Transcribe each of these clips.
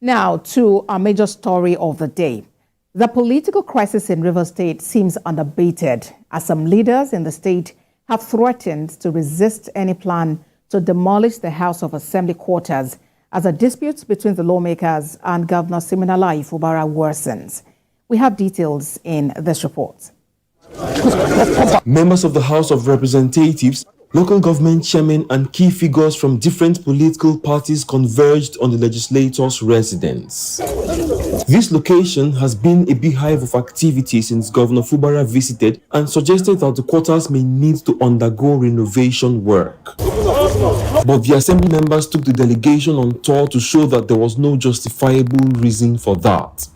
Now to our major story of the day. The political crisis in Rivers State seems unabated as some leaders in the state have threatened to resist any plan to demolish the House of Assembly quarters as the disputes between the lawmakers and Governor Siminalayi Fubara worsens. We have details in this report. Members of the House of Representatives, local government chairmen and key figures from different political parties converged on the legislator's residence. This location has been a beehive of activity since Governor Fubara visited and suggested that the quarters may need to undergo renovation work. But the assembly members took the delegation on tour to show that there was no justifiable reason for that.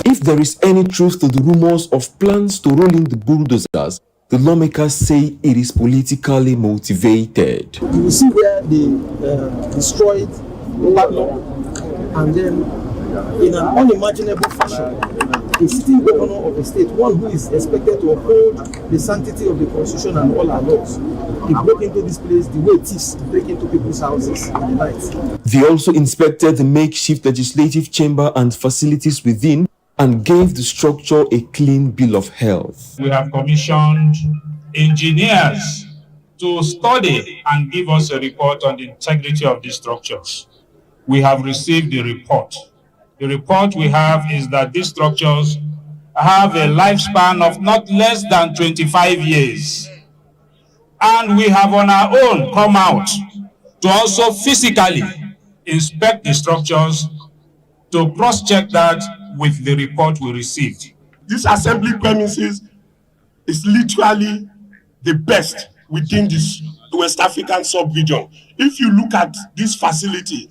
If there is any truth to the rumors of plans to roll in the bulldozers, the lawmakers say it is politically motivated. You will see where they destroyed Padlock, and then in an unimaginable fashion, a sitting governor of a state, one who is expected to uphold the sanctity of the constitution and all our laws, he broke into this place the way it is to break into people's houses at the night. They also inspected the makeshift legislative chamber and facilities within and gave the structure a clean bill of health. We have commissioned engineers to study and give us a report on the integrity of these structures. We have received the report. The report we have is that these structures have a lifespan of not less than 25 years. And we have on our own come out to also physically inspect the structures to cross-check that with the report we received. This assembly premises is literally the best within this West African sub-region. If you look at this facility,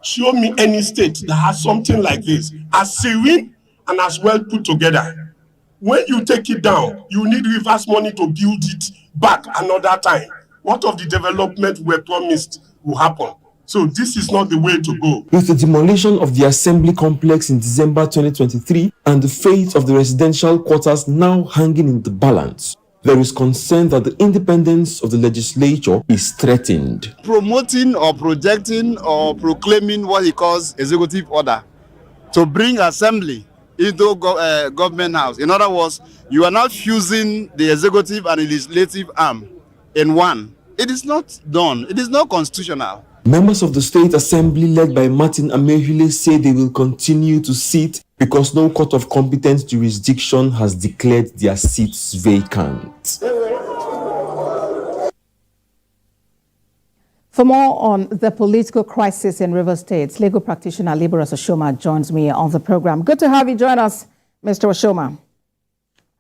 show me any state that has something like this, as serene and as well put together. When you take it down, you need reverse money to build it back another time. What of the development we promised will happen? So this is not the way to go. With the demolition of the assembly complex in December 2023 and the fate of the residential quarters now hanging in the balance, there is concern that the independence of the legislature is threatened. Promoting or projecting or proclaiming what he calls executive order to bring assembly into government house. In other words, you are now fusing the executive and the legislative arm in one. It is not done. It is not constitutional. Members of the State Assembly led by Martin Amehule say they will continue to sit because no court of competent jurisdiction has declared their seats vacant. For more on the political crisis in Rivers State, legal practitioner Liberus Oshoma joins me on the program. Good to have you join us, Mr. Oshoma.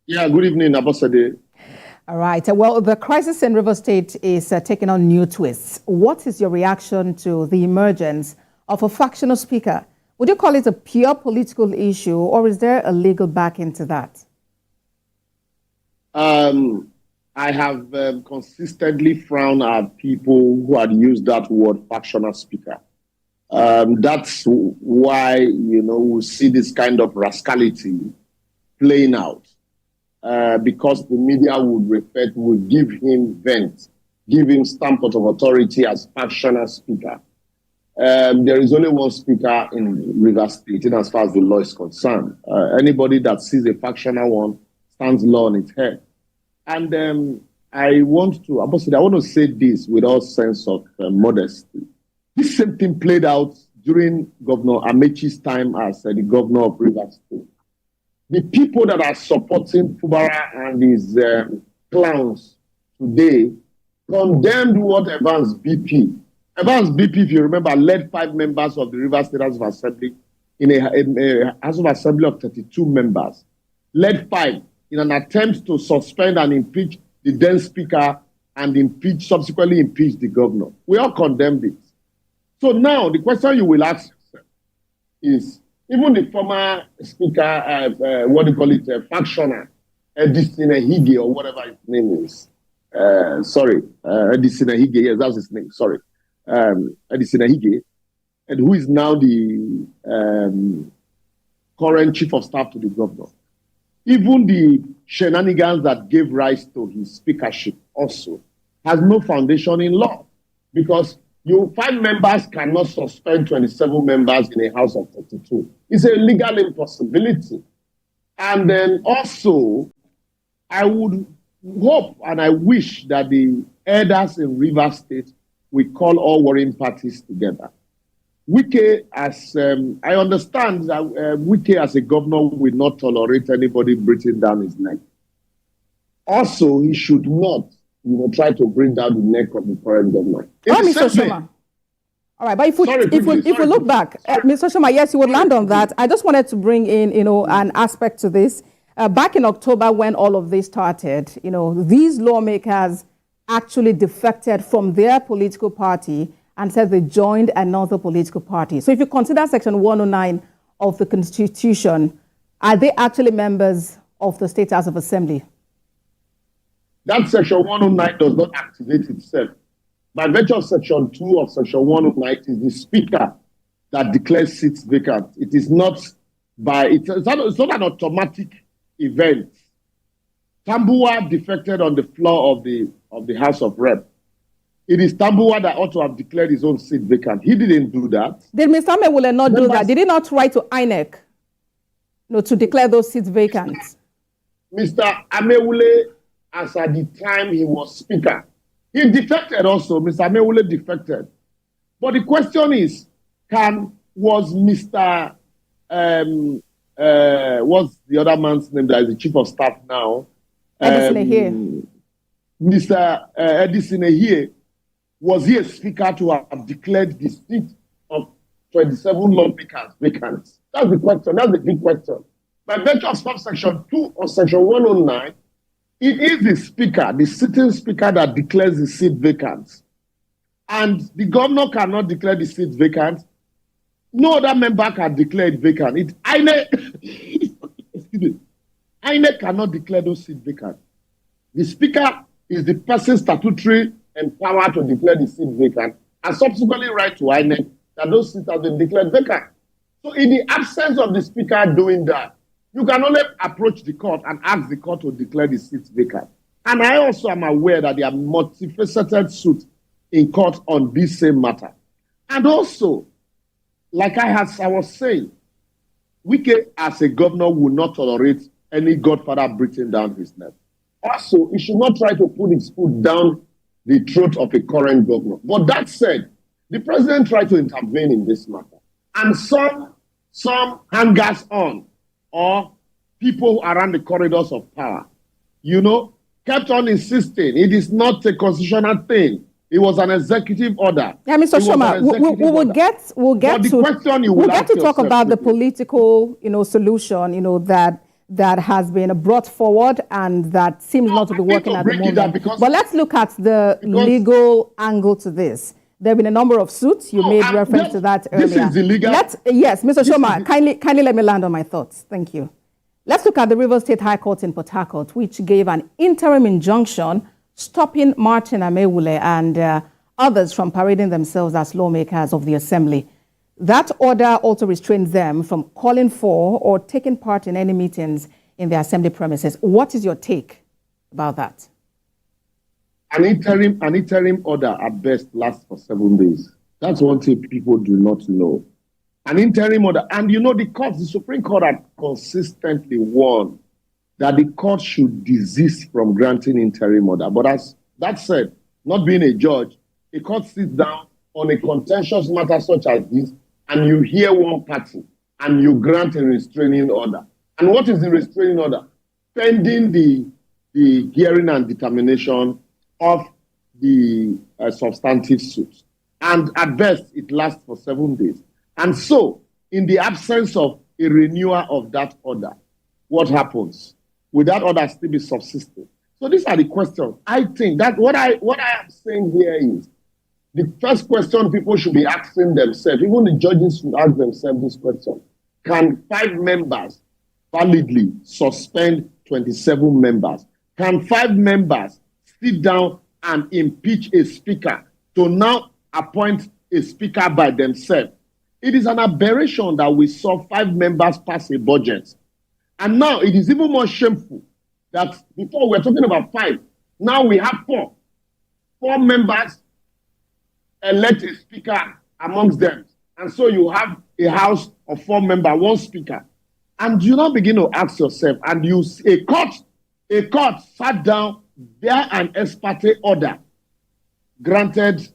Yeah, good evening, Abosade. All right. Well, the crisis in Rivers State is taking on new twists. What is your reaction to the emergence of a factional speaker? Would you call it a pure political issue, or is there a legal backing to that? I have consistently frowned at people who had used that word factional speaker. That's why, we see this kind of rascality playing out. Because the media would give him vent, give him stamp of authority as factional speaker. There is only one speaker in Rivers State, as far as the law is concerned. Anybody that sees a factional one stands law on its head. And I want to say this with all sense of modesty. This same thing played out during Governor Amechi's time as the governor of Rivers State. The people that are supporting Fubara and his clowns today condemned what Evans BP. Evans BP, if you remember, led 5 members of the Rivers State House of Assembly in a House of Assembly of 32 members. Led 5 in an attempt to suspend and impeach the then speaker and subsequently impeach the governor. We all condemned it. So now the question you will ask is, even the former speaker, factioner, Edison Hige, or whatever his name is. Edison Hige, yes, that's his name, sorry. Edison Hige, and who is now the current chief of staff to the governor. Even the shenanigans that gave rise to his speakership also has no foundation in law, because 5 members cannot suspend 27 members in a house of 32. It's a legal impossibility. And then also, I would hope and I wish that the elders in Rivers State will call all warring parties together. Wike, as I understand that Wike as a governor will not tolerate anybody breathing down his neck. Also, he should not, try to bring down the neck of the current governor. Mr. Oshoma. All right, but if we look back, Mr. Oshoma, yes, you would land on that. I just wanted to bring in, an aspect to this. Back in October, when all of this started, these lawmakers actually defected from their political party and said they joined another political party. So if you consider Section 109 of the Constitution, are they actually members of the State House of Assembly? That Section 109 does not activate itself. By virtue of Section 2 of Section 109, it is the Speaker that declares seats vacant. It is not it's not an automatic event. Tambuwa defected on the floor of the House of Rep. It is Tambuwa that ought to have declared his own seat vacant. He didn't do that. Did Mr. Amewule not do that? Did he not write to INEC to declare those seats vacant? Mr. Amewule, as at the time he was Speaker, he defected also. Mr. Amewule defected. But the question is, was Mr. What's the other man's name that is the Chief of Staff now? Edison Mr. Edison Ehie, was he a speaker to have declared the seat of 27 lawmakers vacant? That's the question. That's the big question. By virtue of subsection 2 of section 109, it is the speaker, the sitting speaker, that declares the seat vacant. And the governor cannot declare the seat vacant. No other member can declare it vacant. INEC cannot declare those seats vacant. The speaker is the person statutory empowered to declare the seat vacant and subsequently write to INEC that those seats have been declared vacant. So in the absence of the speaker doing that, you can only approach the court and ask the court to declare the seats vacant. And I also am aware that there are multifaceted suits in court on this same matter. And also, like I was saying, Wike as a governor will not tolerate any godfather breathing down his neck. Also, he should not try to put his foot down the throat of a current governor. But that said, the president tried to intervene in this matter. And some hangers on, or people around the corridors of power, kept on insisting it is not a constitutional thing. It was an executive order. Yeah, Mr. Oshoma, we'll get to talk about the political, solution, that has been brought forward and that seems not to be working at the moment. But let's look at the legal angle to this. There have been a number of suits. You made reference to that earlier. This is illegal. Yes, Mr. Oshoma, kindly let me land on my thoughts. Thank you. Let's look at the Rivers State High Court in Port Harcourt, which gave an interim injunction stopping Martin Amewule and others from parading themselves as lawmakers of the Assembly. That order also restrains them from calling for or taking part in any meetings in the Assembly premises. What is your take about that? An interim order at best lasts for 7 days. That's one thing people do not know. An interim order, and the Supreme Court had consistently warned that the court should desist from granting interim order. But as that said, not being a judge, a court sits down on a contentious matter such as this, and you hear one party, and you grant a restraining order. And what is the restraining order? Pending the hearing and determination of the substantive suits. And at best, it lasts for 7 days. And so, in the absence of a renewal of that order, what happens? Will that order still be subsisting? So these are the questions. I think that what I am saying here is, the first question people should be asking themselves, even the judges should ask themselves this question: can 5 members validly suspend 27 members? Can 5 members sit down and impeach a speaker to now appoint a speaker by themselves? It is an aberration that we saw 5 members pass a budget. And now it is even more shameful that before we were talking about 5, now we have 4. 4 members elect a speaker amongst them. And so you have a house of 4 members, 1 speaker. And you now begin to ask yourself, and you see a court sat down, there an ex parte order, granted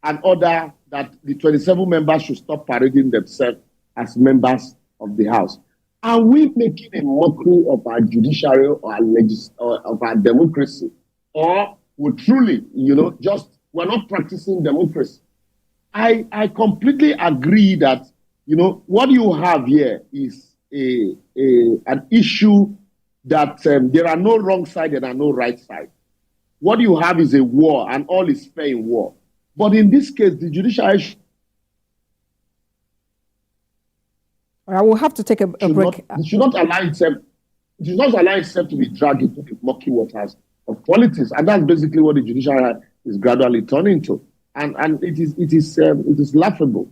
an order that the 27 members should stop parading themselves as members of the House. Are we making a mockery of our judiciary or of our democracy? Or we truly, we're not practicing democracy? I completely agree that, what you have here is an issue that there are no wrong side and there are no right side. What you have is a war, and all is fair in war. But in this case, the judiciary I will have to take a break. It should not allow itself to be dragged into the murky waters of politics, and that's basically what the judiciary is gradually turning to, and it is laughable.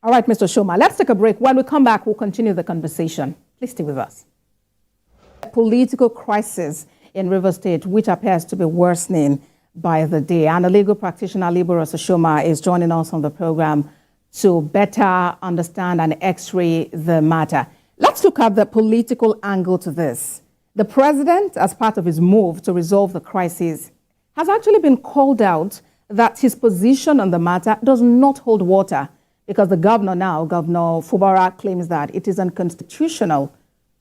All right, Mr. Oshoma, let's take a break. When we come back, we'll continue the conversation. Please stay with us. Political crisis in Rivers State, which appears to be worsening by the day, and a legal practitioner, Liberus Oshoma, is joining us on the program to better understand and x-ray the matter. Let's look at the political angle to this. The president, as part of his move to resolve the crisis, has actually been called out that his position on the matter does not hold water because the governor now, Governor Fubara, claims that it is unconstitutional.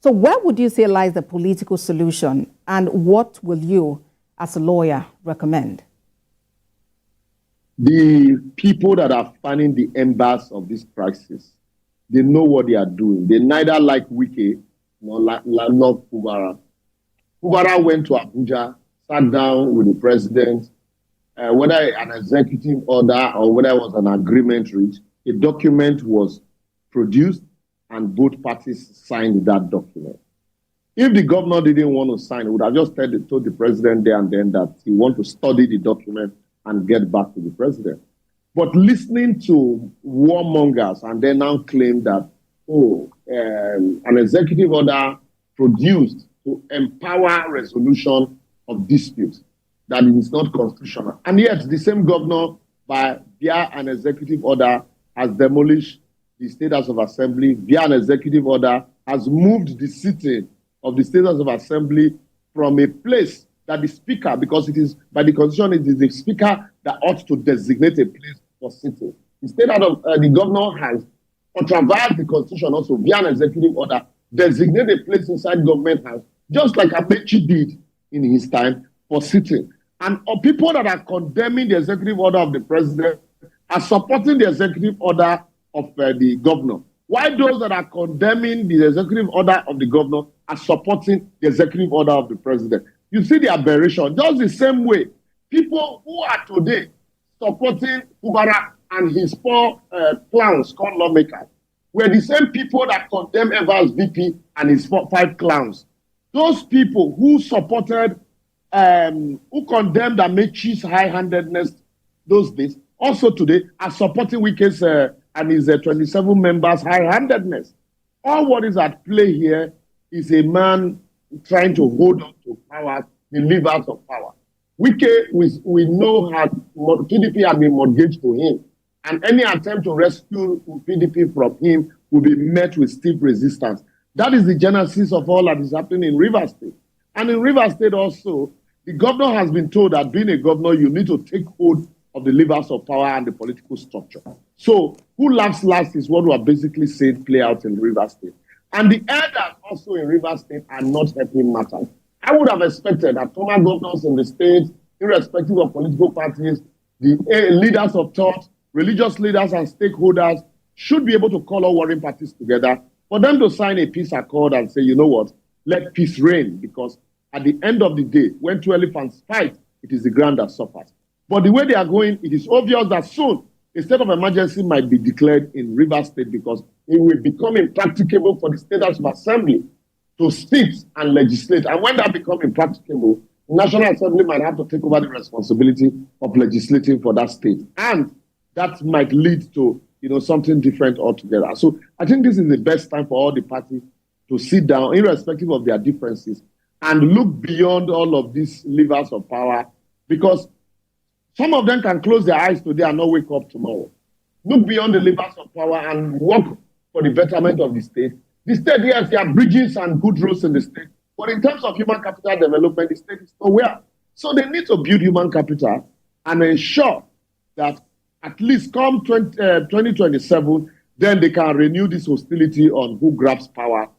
So where would you say lies the political solution, and what will you, as a lawyer, recommend? The people that are fanning the embers of this crisis, they know what they are doing. They neither like Wike nor love Fubara. Fubara went to Abuja, sat down with the president, whether an executive order or whether it was an agreement reached, a document was produced and both parties signed that document. If the governor didn't want to sign, he would have just told the president there and then that he wants to study the document and get back to the president. But listening to warmongers and then now claim that, an executive order produced to empower resolution of disputes, that it is not constitutional. And yet the same governor, via an executive order, has demolished the State House of Assembly, via an executive order, has moved the sitting of the State House of Assembly from a place that the speaker, because it is by the constitution, it is the speaker that ought to designate a place for sitting. Instead of the governor has contravened the constitution also via an executive order, designate a place inside government house, just like Amechi did in his time, for sitting. And people that are condemning the executive order of the president are supporting the executive order of the governor. While those that are condemning the executive order of the governor are supporting the executive order of the president. You see the aberration. Just the same way, people who are today supporting Fubara and his 4 clowns called lawmakers were the same people that condemned Evans VP and his 5 clowns. Those people who supported, who condemned Amechi's high-handedness those days, also today are supporting Wike's and his 27 members' high-handedness. All what is at play here is a man trying to hold on to power, the levers of power. Wike, we know, PDP had been mortgaged to him, and any attempt to rescue PDP from him will be met with stiff resistance. That is the genesis of all that is happening in Rivers State. And in Rivers State also, the governor has been told that being a governor, you need to take hold of the levers of power and the political structure. So who laughs last is what we are basically saying play out in Rivers State. And the elders also in Rivers State are not helping matters. I would have expected that former governors in the state, irrespective of political parties, the leaders of thought, religious leaders and stakeholders should be able to call all warring parties together for them to sign a peace accord and say, you know what, let peace reign, because at the end of the day, when 2 elephants fight, it is the ground that suffers. But the way they are going, it is obvious that soon a state of emergency might be declared in Rivers State because it will become impracticable for the State House of Assembly to sit and legislate. And when that becomes impracticable, the National Assembly might have to take over the responsibility of legislating for that state. And that might lead to something different altogether. So I think this is the best time for all the parties to sit down, irrespective of their differences, and look beyond all of these levers of power, because Some of them can close their eyes today and not wake up tomorrow. Look beyond the levers of power and work for the betterment of the state. The state, yes, there are bridges and good roads in the state, but in terms of human capital development, the state is nowhere. So they need to build human capital and ensure that at least come 2027, then they can renew this hostility on who grabs power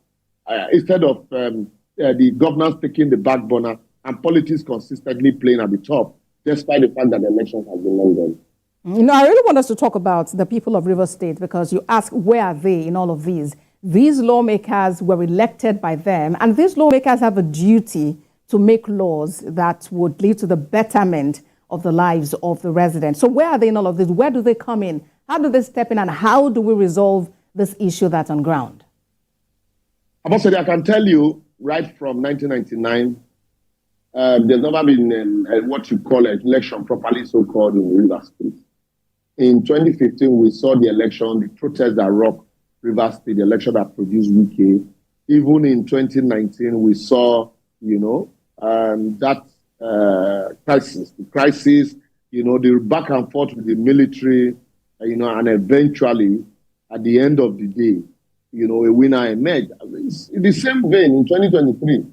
instead of the governance taking the back burner and politics consistently playing at the top, despite the fact that the elections have been long gone. You know, I really want us to talk about the people of Rivers State, because you ask, where are they in all of these? These lawmakers were elected by them, and these lawmakers have a duty to make laws that would lead to the betterment of the lives of the residents. So where are they in all of this? Where do they come in? How do they step in, and how do we resolve this issue that's on ground? Ambassador, I can tell you right from 1999, there's never been what you call an election properly so-called in Rivers State. In 2015, we saw the election, the protests that rocked Rivers State, the election that produced Wike. Even in 2019, we saw, that crisis, the back and forth with the military, and eventually, at the end of the day, a winner emerged. In the same vein, in 2023,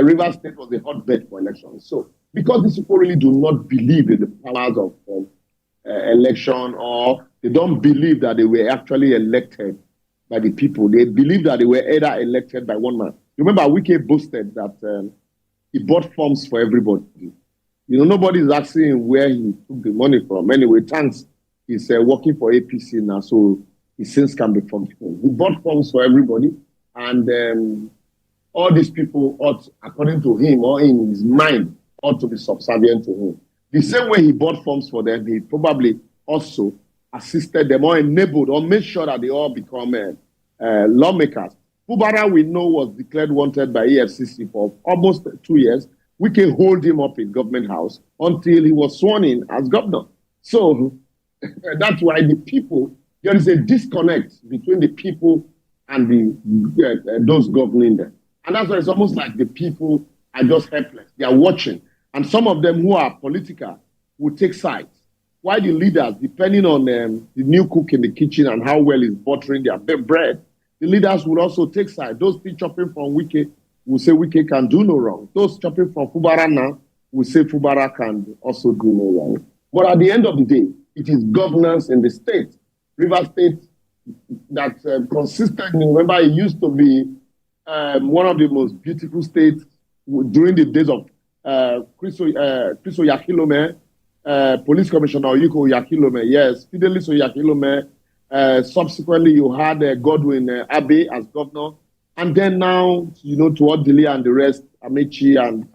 Rivers State was a hotbed for elections. So, because these people really do not believe in the powers of election, or they don't believe that they were actually elected by the people. They believe that they were either elected by one man. Remember, Wike boasted that he bought forms for everybody. Nobody is asking where he took the money from. Anyway, thanks. He's working for APC now, so his sins can be forgiven. He bought forms for everybody, and all these people ought, according to him or in his mind, ought to be subservient to him. The same way he bought forms for them, he probably also assisted them or enabled or made sure that they all become lawmakers. Fubara, we know, was declared wanted by EFCC for almost 2 years. We can hold him up in government house until he was sworn in as governor. So that's why the people, there is a disconnect between the people and those governing them. And that's why it's almost like the people are just helpless. They are watching. And some of them who are political will take sides. While the leaders, depending on the new cook in the kitchen and how well he's buttering their bread, the leaders will also take sides. Those still chopping from Wike will say Wike can do no wrong. Those chopping from Fubara now will say Fubara can also do no wrong. But at the end of the day, it is governance in the state. Rivers State that consistently, remember, it used to be one of the most beautiful states during the days of Chris Oyakilome, Police Commissioner Oyuko Oyakilome, yes, Fidelis Oyakilome. Subsequently, you had Godwin Abe as governor. And then now, toward Dili and the rest, Amechi and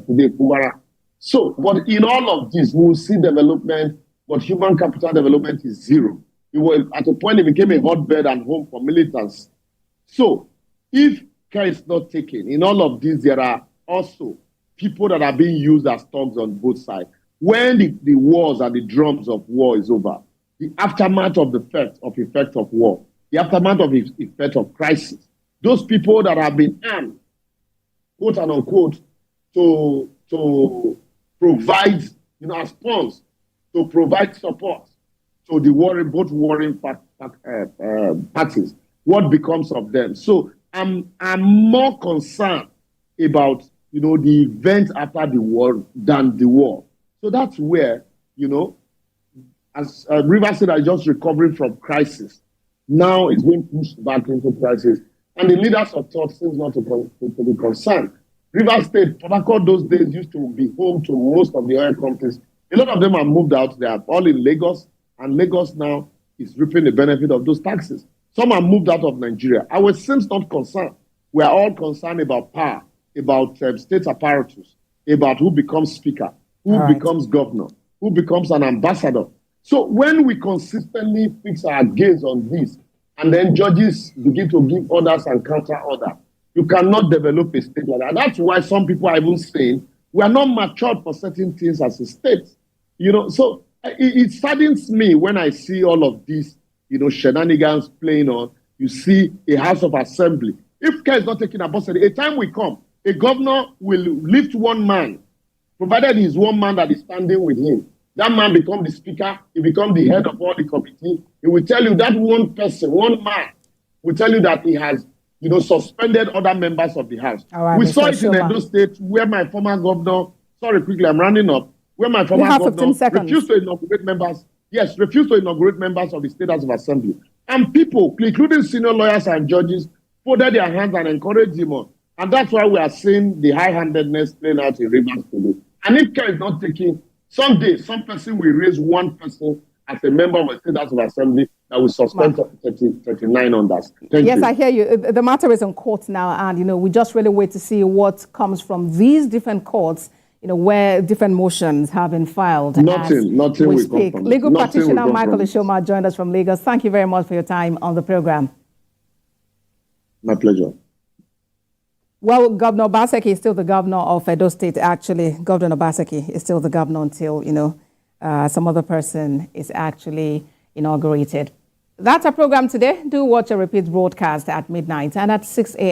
today Fubara. So, but in all of this, we will see development, but human capital development is zero. At a point, it became a hotbed and home for militants. So, if care is not taken, in all of this, there are also people that are being used as thugs on both sides. When the wars and the drums of war is over, the aftermath of the effect of war, the aftermath of the effect of crisis, those people that have been armed, quote and unquote, to provide, as spawns, to provide support to the both warring parties, what becomes of them? So I'm more concerned about, the events after the war than the war. So that's where, as Rivers State are just recovering from crisis, now it's being pushed back into crisis. And the leaders of thought seems not to be concerned. Rivers State, Port Harcourt those days used to be home to most of the oil companies. A lot of them have moved out. They are all in Lagos, and Lagos now is reaping the benefit of those taxes. Some have moved out of Nigeria. Our seems not concerned. We are all concerned about power, about state apparatus, about who becomes speaker, who becomes governor, who becomes an ambassador. So when we consistently fix our gaze on this, and then judges begin to give orders and counter orders, you cannot develop a state like that. That's why some people are even saying we are not matured for certain things as a state. So it saddens me when I see all of these, shenanigans playing on. You see a House of Assembly. If care is not taken, a time will come, a governor will lift one man provided he's one man that is standing with him. That man becomes the speaker, he becomes the head of all the committee. He will tell you that one person, one man, will tell you that he has, suspended other members of the House. Right, we Mr. saw it in Oshoma. Edo State where my former governor, sorry, quickly, I'm running up, where my former governor refused to inaugurate members of the State House of Assembly. And people, including senior lawyers and judges, folded their hands and encouraged him on. And that's why we are seeing the high-handedness playing out in Rivers today. And if care is not taken, someday some person will raise one person as a member of the State House of Assembly that will suspend 39 on that. Thank you. I hear you. The matter is in court now, and we just really wait to see what comes from these different courts, where different motions have been filed. Nothing will come from Legal practitioner Michael Oshoma joined us from Lagos. Thank you very much for your time on the program. My pleasure. Well, Governor Obaseki is still the governor of Edo State. Actually, Governor Obaseki is still the governor until, some other person is actually inaugurated. That's our program today. Do watch a repeat broadcast at midnight and at 6 a.m.